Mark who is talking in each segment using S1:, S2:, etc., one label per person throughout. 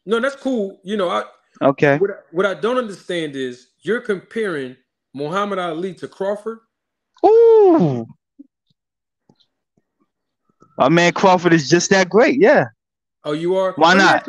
S1: No, that's cool.
S2: Okay.
S1: What I don't understand is you're comparing Muhammad Ali to Crawford.
S2: Ooh, my man Crawford is just that great. Yeah.
S1: Oh, you are.
S2: Why not?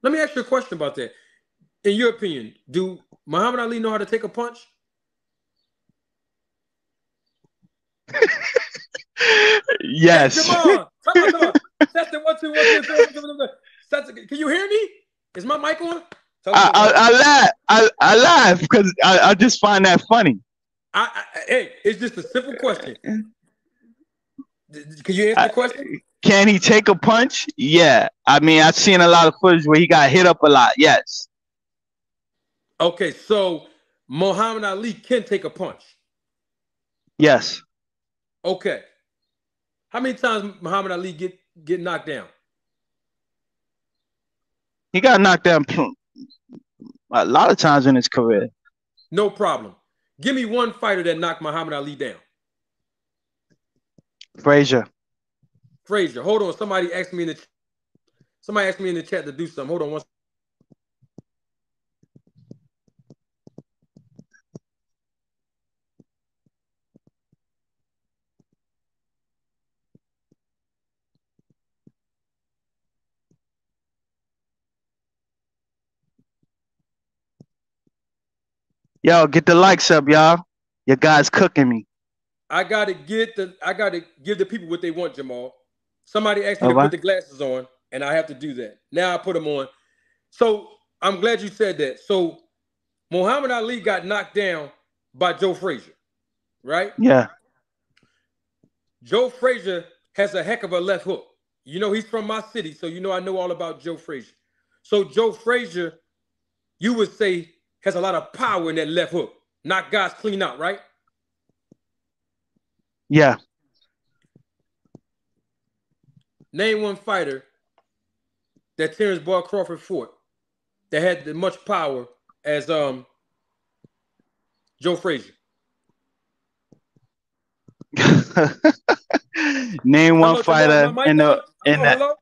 S1: Let me ask you a question about that. In your opinion, do Muhammad Ali know how to take a punch? Hey,
S2: Yes.
S1: Jamal, come on. That's the 1 2 1 2 3 1 2 1 2. Can you hear me? Is my mic on? Tell us
S2: I,
S1: if
S2: I,
S1: my
S2: I laugh. I laugh because I just find that funny.
S1: hey, it's just a simple question. Can you answer
S2: I,
S1: the question?
S2: can he take a punch? Yeah. I mean, I've seen a lot of footage where he got hit up a lot. Yes.
S1: Okay, so Muhammad Ali can take a punch.
S2: Yes.
S1: Okay. How many times Muhammad Ali get knocked down?
S2: He got knocked down a lot of times in his career.
S1: No problem. Give me one fighter that knocked Muhammad Ali down.
S2: Frazier.
S1: Frazier. Hold on. Somebody asked me in the chat to do something. Hold on one.
S2: Yo, get the likes up, y'all. Your guy's cooking me.
S1: I gotta give the people what they want, Jamal. Somebody asked me
S2: All
S1: to put
S2: right.
S1: the glasses on, and I have to do that. Now I put them on. So I'm glad you said that. So Muhammad Ali got knocked down by Joe Frazier, right?
S2: Yeah.
S1: Joe Frazier has a heck of a left hook. He's from my city, so I know all about Joe Frazier. So Joe Frazier, you would say, has a lot of power in that left hook. Knock guys clean out, right?
S2: Yeah.
S1: Name one fighter that Terrence Bud Crawford fought that had as much power as Joe Frazier.
S2: Name one
S1: Hello, Jamal. Is my
S2: fighter
S1: mic
S2: in the
S1: on?
S2: in
S1: Hello,
S2: the.
S1: hello,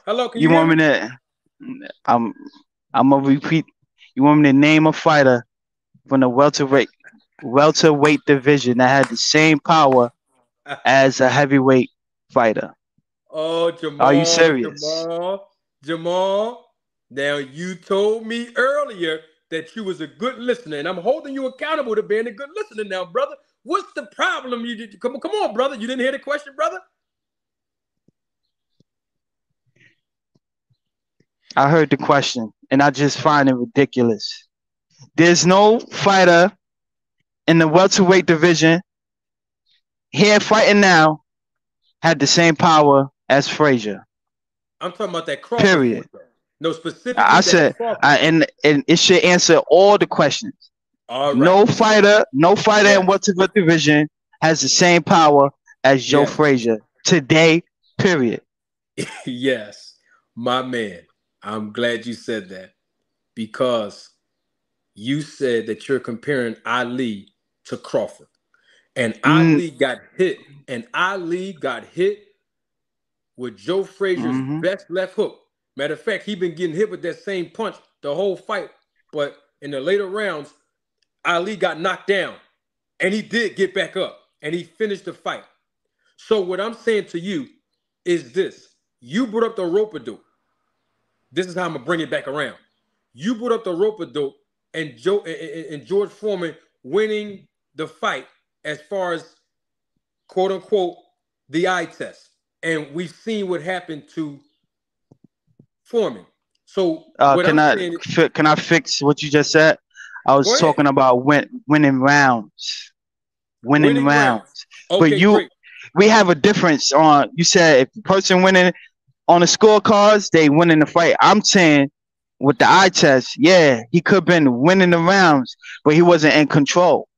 S1: hello. Can you
S2: You
S1: hear
S2: want me
S1: me?
S2: to? I'm I'm gonna repeat. You want me to name a fighter from the welterweight division that had the same power as a heavyweight fighter?
S1: Oh,
S2: Are you
S1: Jamal,
S2: serious?
S1: Jamal. Now you told me earlier that you was a good listener, and I'm holding you accountable to being a good listener now, brother. What's the problem? You did come on, brother. You didn't hear the question, brother?
S2: I heard the question, and I just find it ridiculous. There's no fighter in the welterweight division here fighting now had the same power as Frazier.
S1: I'm talking about that Crawford
S2: Period.
S1: fort, though. No,
S2: I
S1: specifically that
S2: said,
S1: Crawford fort.
S2: and it should answer all the questions.
S1: All right.
S2: No fighter in
S1: Yes.
S2: welterweight division has the same power as Joe
S1: Yes.
S2: Frazier today. Period.
S1: Yes. My man. I'm glad you said that because you said that you're comparing Ali to Crawford. And
S2: Mm,
S1: Ali got hit. And Ali got hit with Joe Frazier's
S2: hmm
S1: best left hook. Matter of fact, he been getting hit with that same punch the whole fight. But in the later rounds, Ali got knocked down. And he did get back up. And he finished the fight. So what I'm saying to you is this. You brought up the rope dope. This is how I'm gonna bring it back around. You brought up the rope dope and George Foreman winning the fight as far as quote unquote the eye test. And we've seen what happened to Foreman. So what
S2: can
S1: I'm
S2: I
S1: saying,
S2: can I fix what you just said? I
S1: go
S2: was
S1: ahead.
S2: talking about winning rounds, winning
S1: Winning rounds.
S2: rounds. But
S1: Okay, great.
S2: we have a difference on. You said if the person winning on the scorecards, they winning the fight. I'm saying with the eye test, yeah, he could have been winning the rounds, but he wasn't in control.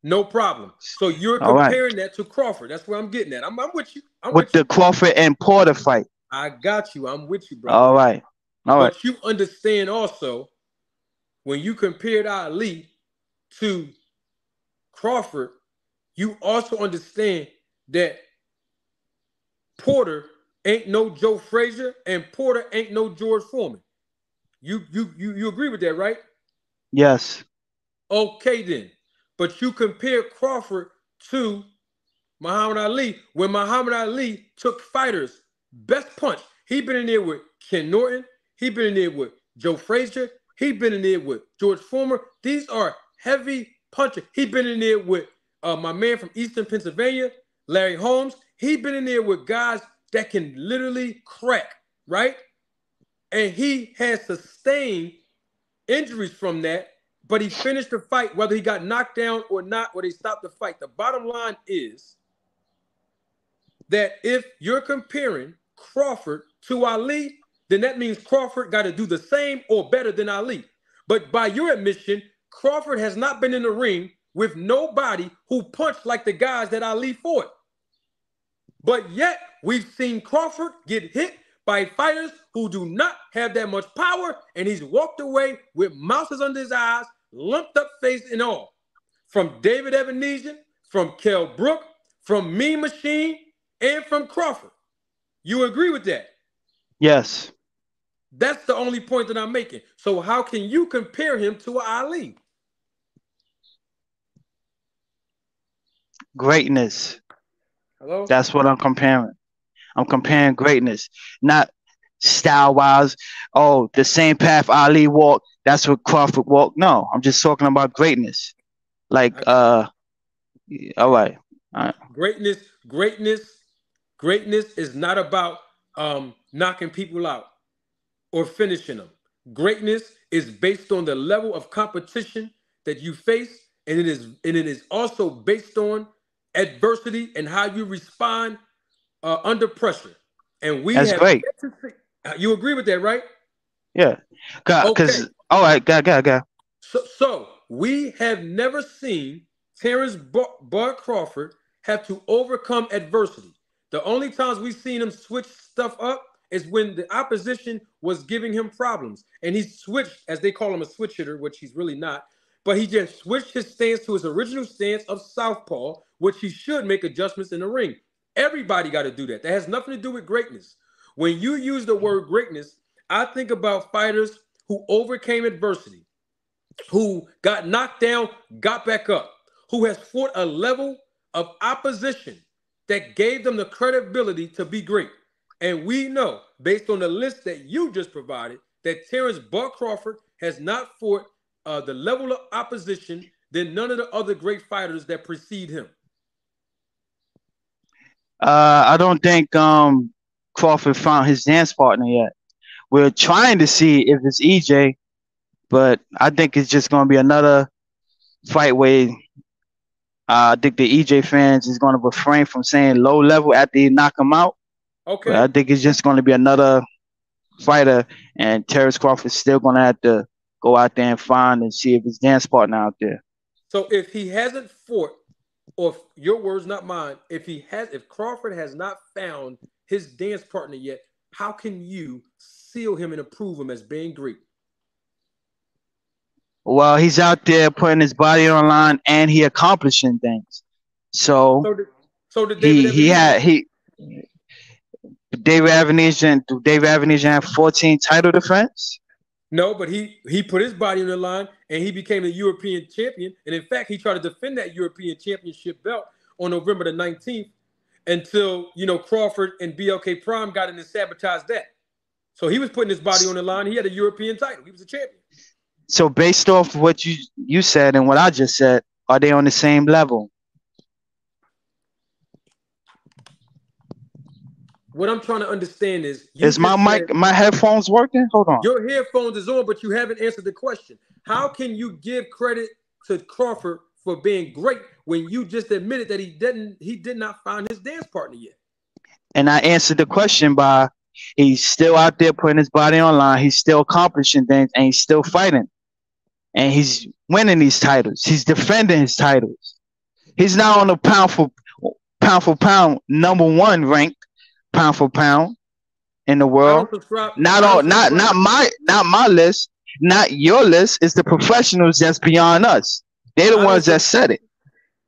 S1: No problem. So you're
S2: All right,
S1: comparing that to Crawford. That's where I'm getting at. I'm with you. I'm
S2: with
S1: with you.
S2: the Crawford and Porter fight.
S1: I got you. I'm with you, brother.
S2: All right, all right.
S1: But you understand also when you compared Ali to Crawford, you also understand that Porter ain't no Joe Frazier and Porter ain't no George Foreman. You agree with that, right?
S2: Yes.
S1: Okay then. But you compare Crawford to Muhammad Ali when Muhammad Ali took fighters best punch. He been in there with Ken Norton. He been in there with Joe Frazier. He been in there with George Foreman. These are heavy punchers. He been in there with my man from Eastern Pennsylvania, Larry Holmes. He been in there with guys that can literally crack, right? And he has sustained injuries from that, but he finished the fight whether he got knocked down or not, or they stopped the fight. The bottom line is that if you're comparing Crawford to Ali, then that means Crawford got to do the same or better than Ali. But by your admission, Crawford has not been in the ring with nobody who punched like the guys that Ali fought. But yet, we've seen Crawford get hit by fighters who do not have that much power, and he's walked away with mouses under his eyes, lumped up face and all. From David Evanesian, from Kell Brook, from Mean Machine, and from Crawford. You agree with that?
S2: Yes.
S1: That's the only point that I'm making. So how can you compare him to Ali?
S2: Greatness.
S1: Hello?
S2: That's what I'm comparing. I'm comparing greatness, not style-wise. Oh, the same path Ali walked, that's what Crawford walked. No, I'm just talking about greatness. Like, all right.
S1: Greatness is not about knocking people out or finishing them. Greatness is based on the level of competition that you face, and it is also based on adversity and how you respond under pressure. And
S2: that's great.
S1: You agree with that, right?
S2: Yeah. Because
S1: okay.
S2: All right, go.
S1: So we have never seen Terrence Bud Crawford have to overcome adversity. The only times we've seen him switch stuff up is when the opposition was giving him problems. And he switched, as they call him, a switch hitter, which he's really not. But he just switched his stance to his original stance of southpaw, which he should make adjustments in the ring. Everybody got to do that. That has nothing to do with greatness. When you use the word greatness, I think about fighters who overcame adversity, who got knocked down, got back up, who has fought a level of opposition that gave them the credibility to be great. And we know, based on the list that you just provided, that Terrence Bud Crawford has not fought the level of opposition than none of the other great fighters that precede him.
S2: I don't think Crawford found his dance partner yet. We're trying to see if it's EJ, but I think it's just going to be another fight where I think the EJ fans is going to refrain from saying low level after you knock him out.
S1: Okay.
S2: But I think it's just going to be another fighter, and Terrence Crawford is still going to have to go out there and find and see if his dance partner out there.
S1: So if he hasn't fought, or if, your words, not mine, if Crawford has not found his dance partner yet, how can you seal him and approve him as being great?
S2: Well, he's out there putting his body on the line and he accomplishing things. So David Evanesian have 14 title defense?
S1: No, but he put his body on the line and he became a European champion. And in fact, he tried to defend that European championship belt on November the 19th until, Crawford and BLK Prime got in and sabotaged that. So he was putting his body on the line. He had a European title. He was a champion.
S2: So based off what you said and what I just said, are they on the same level?
S1: What I'm trying to understand is
S2: my headphones working? Hold on.
S1: Your headphones is on, but you haven't answered the question. How can you give credit to Crawford for being great when you just admitted that he did not find his dance partner yet?
S2: And I answered the question by he's still out there putting his body on line, he's still accomplishing things, and he's still fighting. And he's winning these titles. He's defending his titles. He's now on the pound for pound #1 rank, pound for pound in the world. Not my list, not your list. It's the professionals that's beyond us. They're the ones that said it.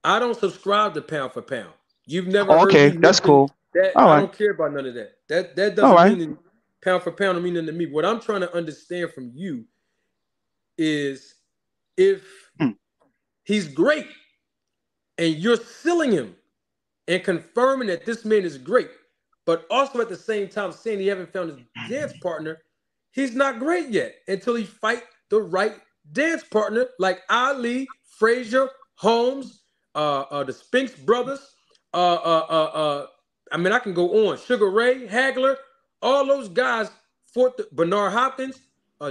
S1: I don't subscribe to pound for pound. You've never
S2: heard me that's cool.
S1: I don't care about none of that. That doesn't mean anything. pound for pound don't mean nothing to me. What I'm trying to understand from you is if
S2: Hmm.
S1: he's great and you're selling him and confirming that this man is great, but also at the same time saying he haven't found his dance partner, he's not great yet until he fight the right dance partner like Ali, Frazier, Holmes, the Spinks brothers. I mean, I can go on. Sugar Ray, Hagler, all those guys fought Bernard Hopkins,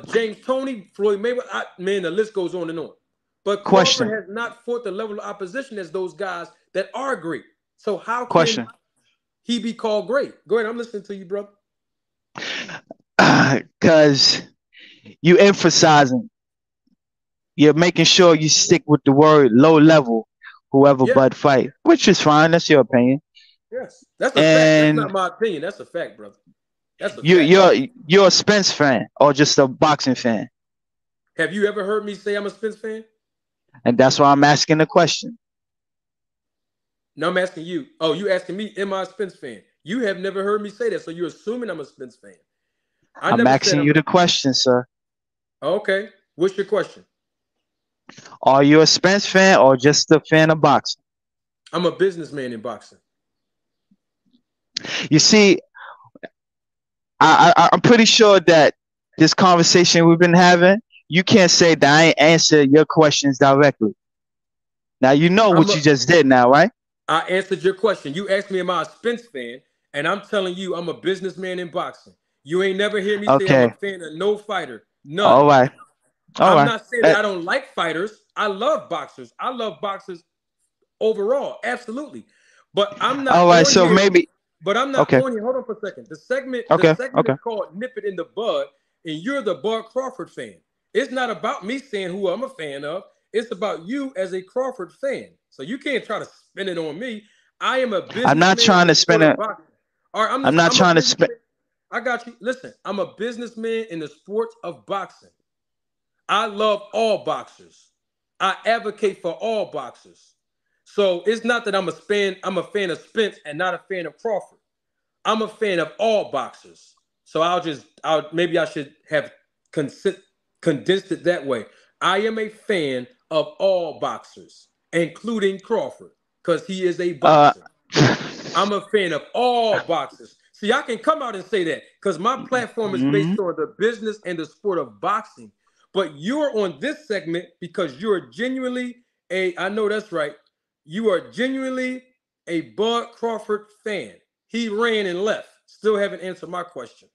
S1: James Toney, Floyd Mayweather. Man, the list goes on and on. But Crawford
S2: Question.
S1: has not fought the level of opposition as those guys that are great. So how can
S2: Question.
S1: he be called great? Go ahead, I'm listening to you, brother.
S2: Because you emphasizing, you're making sure you stick with the word low level, whoever
S1: Yeah,
S2: Bud fight, which is fine. That's your opinion.
S1: yes. That's a fact. That's not
S2: And
S1: my opinion. That's a fact, brother. That's a
S2: you
S1: fact.
S2: you're you're a Spence fan or just a boxing fan,
S1: Have you ever heard me say I'm a Spence fan?
S2: and that's why I'm asking the question.
S1: No, I'm asking you. Oh, you asking me, am I a Spence fan? You have never heard me say that, so you're assuming I'm a Spence fan. I
S2: I'm
S1: never said
S2: asking
S1: I'm
S2: you
S1: a.
S2: the question, sir.
S1: Okay. What's your question?
S2: Are you a Spence fan or just a fan of boxing?
S1: I'm a businessman in boxing.
S2: You see, I'm pretty sure that this conversation we've been having, you can't say that I ain't answer your questions directly. Now you know
S1: I'm
S2: what
S1: a.
S2: you just did now, right?
S1: I answered your question. You asked me, am I a Spence fan? And I'm telling you, I'm a businessman in boxing. You ain't never hear me say I'm a
S2: Okay.
S1: fan of no fighter. None.
S2: All right. All
S1: I'm
S2: right.
S1: not saying that I don't like fighters. I love boxers. I love boxers overall, absolutely. But I'm not
S2: All right.
S1: on
S2: So
S1: here.
S2: maybe.
S1: But I'm not
S2: Okay.
S1: on here. Hold on for a second. The
S2: Okay.
S1: segment is
S2: Okay.
S1: called "Nip It in the Bud," and you're the Bud Crawford fan. It's not about me saying who I'm a fan of. It's about you as a Crawford fan. So you can't try to spin it on me. I am a
S2: I'm not
S1: businessman in
S2: trying
S1: the
S2: to
S1: sport
S2: spend
S1: of
S2: it.
S1: boxing. All right,
S2: I'm not
S1: I'm a
S2: trying to spend.
S1: businessman. I got you. Listen, I'm a businessman in the sport of boxing. I love all boxers. I advocate for all boxers. So it's not that I'm a fan of Spence and not a fan of Crawford. I'm a fan of all boxers. So maybe I should have condensed it that way. I am a fan of all boxers, including Crawford, because he is a
S2: Uh.
S1: boxer. I'm a fan of all boxers. See, I can come out and say that because my platform is
S2: Mhm.
S1: based on the business and the sport of boxing. But you're on this segment because you're genuinely I know that's right. You are genuinely a Bud Crawford fan. He ran and left. Still haven't answered my question.